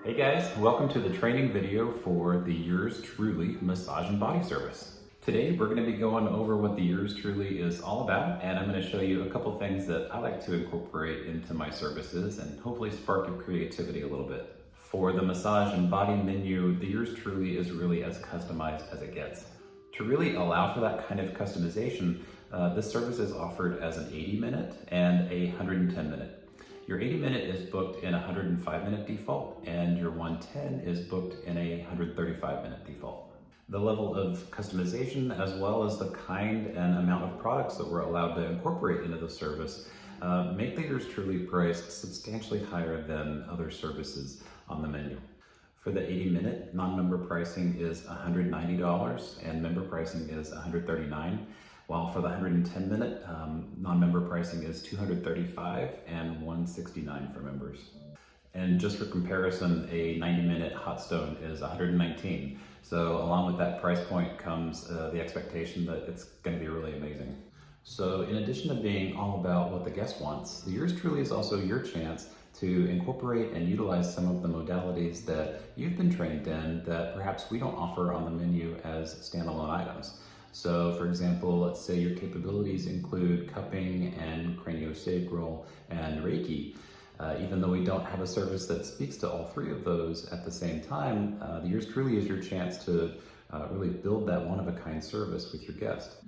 Hey guys, welcome to the training video for the Yours Truly massage and body service. Today we're going to be going over what the Yours Truly is all about, and I'm going to show you a couple things that I like to incorporate into my services and hopefully spark your creativity a little bit. For the massage and body menu, the Yours Truly is really as customized as it gets. To really allow for that kind of customization, this service is offered as an 80-minute and a 110-minute. Your 80-minute is booked in a 105-minute default, and your 110 is booked in a 135-minute default. The level of customization, as well as the kind and amount of products that we're allowed to incorporate into the service, make the Yours Truly priced substantially higher than other services on the menu. For the 80-minute, non-member pricing is $190 and member pricing is $139, while for the 110-minute, non-member pricing is $235 and $169 for members. And just for comparison, a 90-minute hot stone is $119. So along with that price point comes the expectation that it's going to be really amazing. So in addition to being all about what the guest wants, the Yours Truly is also your chance to incorporate and utilize some of the modalities that you've been trained in that perhaps we don't offer on the menu as standalone items. So for example, let's say your capabilities include cupping and craniosacral and Reiki. Even though we don't have a service that speaks to all three of those at the same time, the Yours Truly is your chance to really build that one-of-a-kind service with your guest.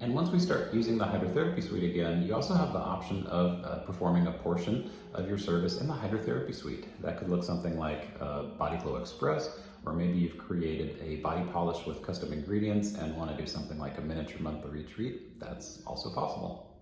And once we start using the hydrotherapy suite again, you also have the option of performing a portion of your service in the hydrotherapy suite. That could look something like Body Glow Express, or maybe you've created a body polish with custom ingredients and want to do something like a miniature monthly retreat. That's also possible.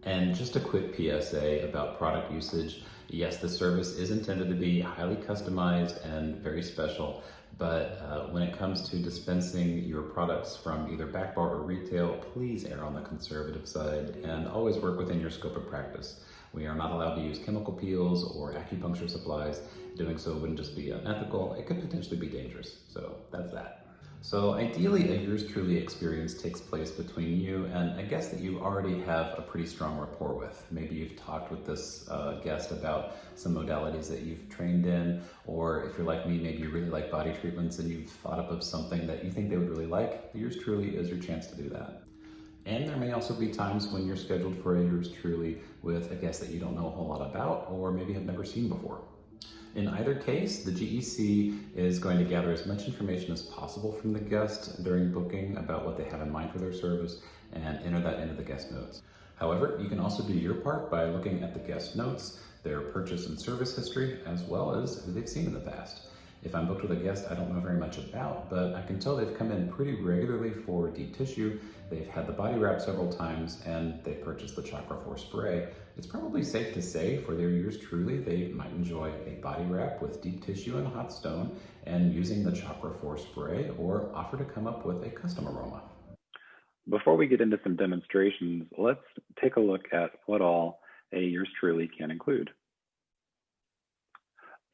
And just a quick PSA about product usage. Yes, the service is intended to be highly customized and very special, but when it comes to dispensing your products from either back bar or retail, please err on the conservative side and always work within your scope of practice. We are not allowed to use chemical peels or acupuncture supplies. Doing so wouldn't just be unethical, it could potentially be dangerous. So that's that. So ideally, a Yours Truly experience takes place between you and a guest that you already have a pretty strong rapport with. Maybe you've talked with this guest about some modalities that you've trained in, or if you're like me, maybe you really like body treatments and you've thought up of something that you think they would really like. The Yours Truly is your chance to do that. And there may also be times when you're scheduled for a Yours Truly with a guest that you don't know a whole lot about, or maybe have never seen before. In either case, the GEC is going to gather as much information as possible from the guest during booking about what they have in mind for their service and enter that into the guest notes. However, you can also do your part by looking at the guest notes, their purchase and service history, as well as who they've seen in the past. If I'm booked with a guest I don't know very much about, but I can tell they've come in pretty regularly for deep tissue, they've had the body wrap several times, and they've purchased the Chakra 4 spray, it's probably safe to say for their Yours Truly, they might enjoy a body wrap with deep tissue and hot stone and using the Chakra 4 spray, or offer to come up with a custom aroma. Before we get into some demonstrations, let's take a look at what all a Yours Truly can include.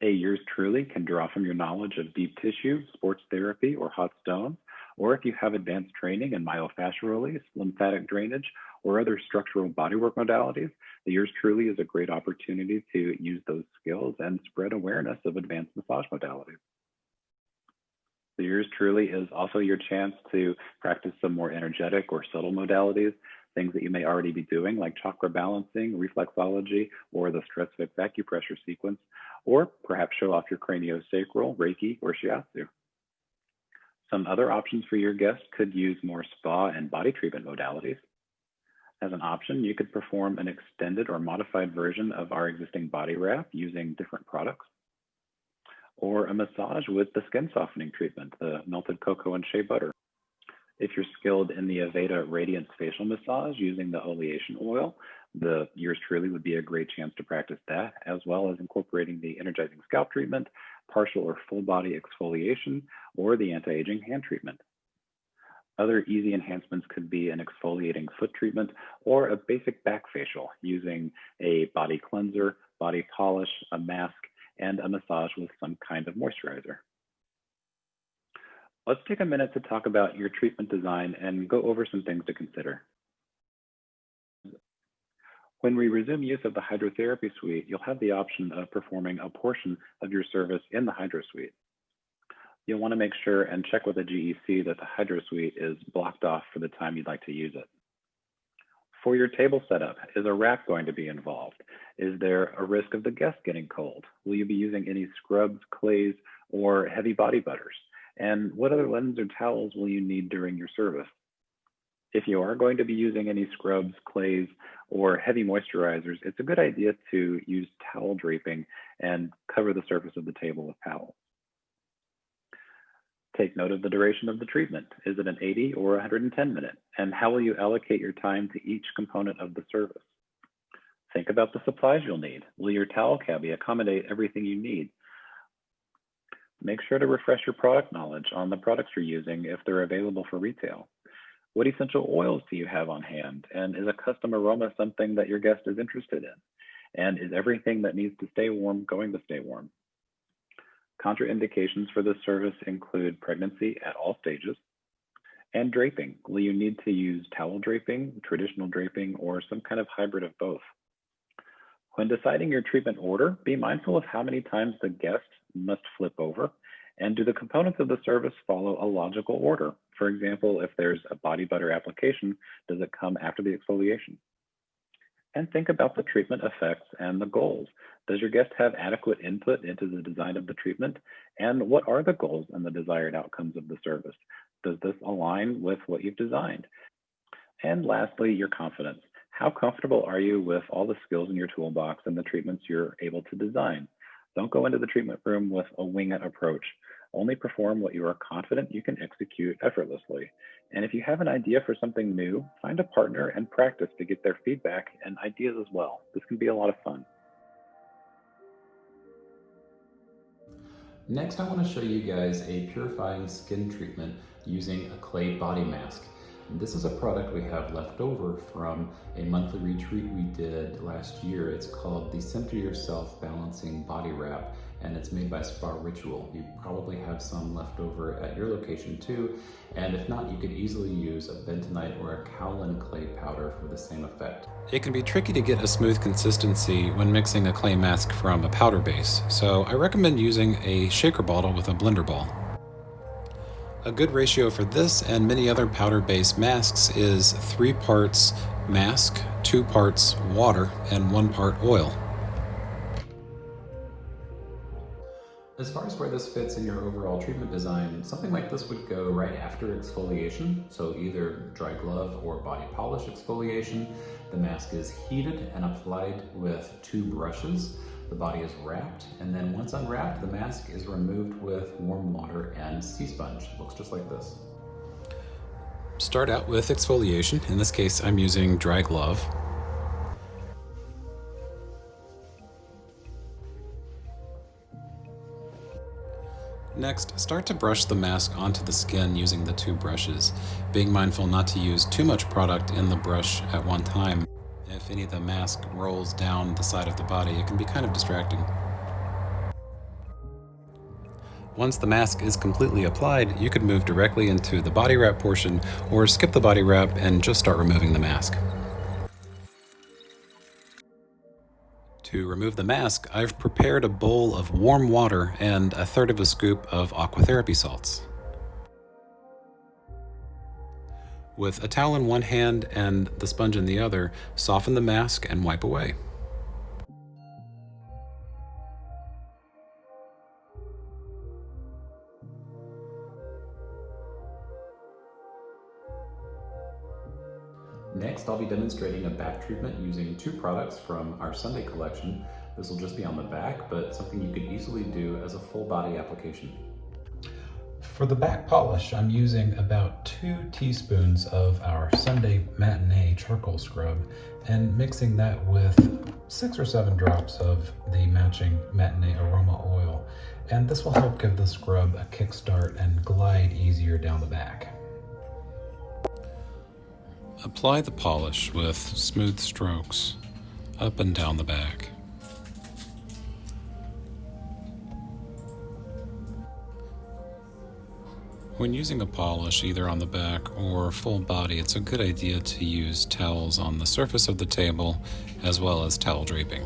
A Yours Truly can draw from your knowledge of deep tissue, sports therapy, or hot stone, or if you have advanced training in myofascial release, lymphatic drainage, or other structural bodywork modalities, the Yours Truly is a great opportunity to use those skills and spread awareness of advanced massage modalities. The Yours Truly is also your chance to practice some more energetic or subtle modalities, things that you may already be doing, like chakra balancing, reflexology, or the stress fit acupressure sequence, or perhaps show off your craniosacral, Reiki, or shiatsu. Some other options for your guests could use more spa and body treatment modalities. As an option, you could perform an extended or modified version of our existing body wrap using different products, or a massage with the skin softening treatment, the melted cocoa and shea butter. If you're skilled in the Aveda Radiance facial massage using the oleation oil, the Yours Truly would be a great chance to practice that, as well as incorporating the energizing scalp treatment, partial or full body exfoliation, or the anti-aging hand treatment. Other easy enhancements could be an exfoliating foot treatment or a basic back facial using a body cleanser, body polish, a mask, and a massage with some kind of moisturizer. Let's take a minute to talk about your treatment design and go over some things to consider. When we resume use of the Hydrotherapy Suite, you'll have the option of performing a portion of your service in the Hydro Suite. You'll want to make sure and check with the GEC that the Hydro Suite is blocked off for the time you'd like to use it. For your table setup, is a wrap going to be involved? Is there a risk of the guest getting cold? Will you be using any scrubs, clays, or heavy body butters? And what other linens or towels will you need during your service? If you are going to be using any scrubs, clays, or heavy moisturizers, it's a good idea to use towel draping and cover the surface of the table with towels. Take note of the duration of the treatment. Is it an 80 or 110 minute? And how will you allocate your time to each component of the service? Think about the supplies you'll need. Will your towel cabbie accommodate everything you need? Make sure to refresh your product knowledge on the products you're using if they're available for retail. What essential oils do you have on hand? And is a custom aroma something that your guest is interested in? And is everything that needs to stay warm going to stay warm? Contraindications for this service include pregnancy at all stages and draping. Will you need to use towel draping, traditional draping, or some kind of hybrid of both? When deciding your treatment order, be mindful of how many times the guest must flip over, and do the components of the service follow a logical order? For example, if there's a body butter application, does it come after the exfoliation? And think about the treatment effects and the goals. Does your guest have adequate input into the design of the treatment? And what are the goals and the desired outcomes of the service? Does this align with what you've designed? And lastly, your confidence. How comfortable are you with all the skills in your toolbox and the treatments you're able to design? Don't go into the treatment room with a wing it approach. Only perform what you are confident you can execute effortlessly. And if you have an idea for something new, find a partner and practice to get their feedback and ideas as well. This can be a lot of fun. Next, I want to show you guys a purifying skin treatment using a clay body mask. And this is a product we have left over from a monthly retreat we did last year. It's called the Center Yourself Balancing Body Wrap, and it's made by Spa Ritual. You probably have some left over at your location too, and if not, you could easily use a bentonite or a kaolin clay powder for the same effect. It can be tricky to get a smooth consistency when mixing a clay mask from a powder base, so I recommend using a shaker bottle with a blender ball. A good ratio for this and many other powder-based masks is 3 parts mask, 2 parts water, and 1 part oil. As far as where this fits in your overall treatment design, something like this would go right after exfoliation, so either dry glove or body polish exfoliation. The mask is heated and applied with 2 brushes. The body is wrapped, and then once unwrapped, the mask is removed with warm water and sea sponge. It looks just like this. Start out with exfoliation. In this case, I'm using dry glove. Next, start to brush the mask onto the skin using the 2 brushes, being mindful not to use too much product in the brush at one time. If any of the mask rolls down the side of the body, it can be kind of distracting. Once the mask is completely applied, you could move directly into the body wrap portion or skip the body wrap and just start removing the mask. To remove the mask, I've prepared a bowl of warm water and 1/3 of a scoop of aquatherapy salts. With a towel in one hand and the sponge in the other, soften the mask and wipe away. Next, I'll be demonstrating a back treatment using 2 products from our Sunday collection. This will just be on the back, but something you could easily do as a full body application. For the back polish, I'm using about 2 teaspoons of our Sunday Matinee charcoal scrub and mixing that with 6 or 7 drops of the matching Matinee aroma oil. And this will help give the scrub a kickstart and glide easier down the back. Apply the polish with smooth strokes up and down the back. When using a polish either on the back or full body, it's a good idea to use towels on the surface of the table as well as towel draping.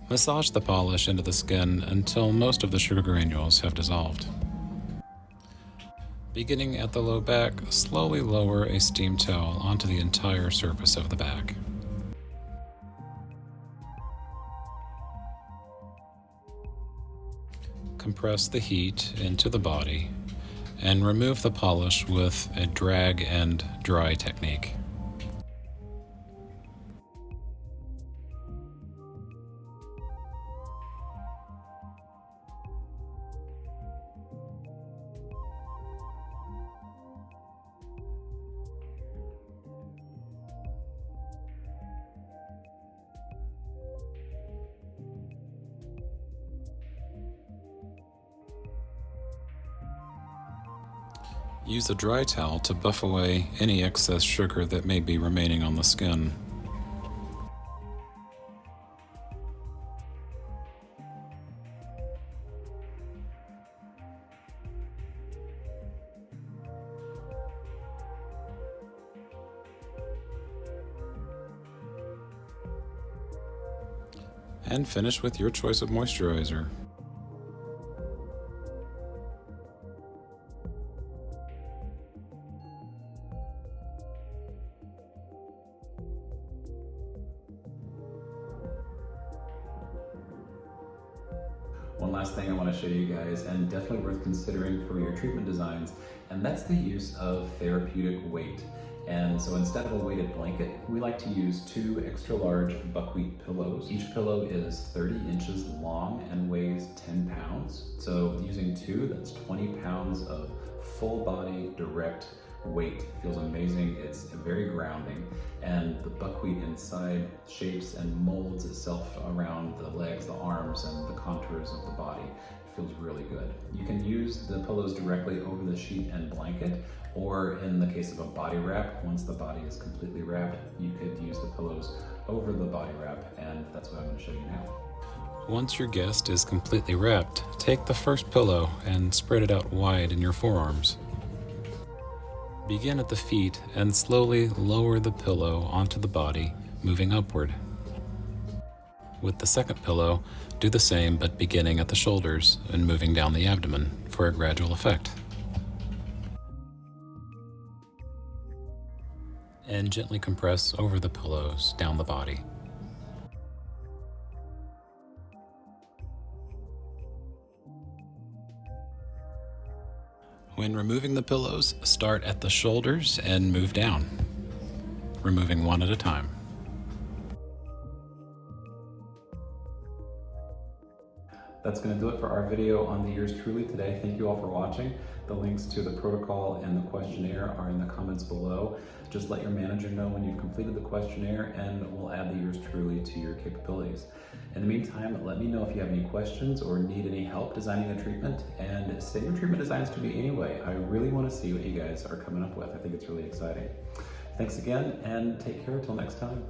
Massage the polish into the skin until most of the sugar granules have dissolved. Beginning at the low back, slowly lower a steam towel onto the entire surface of the back. Compress the heat into the body and remove the polish with a drag and dry technique. Use a dry towel to buff away any excess sugar that may be remaining on the skin. And finish with your choice of moisturizer. One last thing I want to show you guys, and definitely worth considering for your treatment designs, and that's the use of therapeutic weight. And so instead of a weighted blanket, we like to use 2 extra large buckwheat pillows. Each pillow is 30 inches long and weighs 10 pounds. So using 2, that's 20 pounds of full body direct weight. It feels amazing. It's very grounding, and the buckwheat inside shapes and molds itself around the legs, the arms, and the contours of the body. It feels really good. You can use the pillows directly over the sheet and blanket, or in the case of a body wrap, once the body is completely wrapped, you could use the pillows over the body wrap, and that's what I'm going to show you now. Once your guest is completely wrapped, take the first pillow and spread it out wide in your forearms. Begin at the feet and slowly lower the pillow onto the body, moving upward. With the second pillow, do the same but beginning at the shoulders and moving down the abdomen for a gradual effect. And gently compress over the pillows down the body. When removing the pillows, start at the shoulders and move down, removing one at a time. That's going to do it for our video on the Yours Truly today. Thank you all for watching. The links to the protocol and the questionnaire are in the comments below. Just let your manager know when you've completed the questionnaire, and we'll add the Yours Truly to your capabilities. In the meantime, let me know if you have any questions or need any help designing a treatment, and send your treatment designs to me anyway. I really want to see what you guys are coming up with. I think it's really exciting. Thanks again, and take care until next time.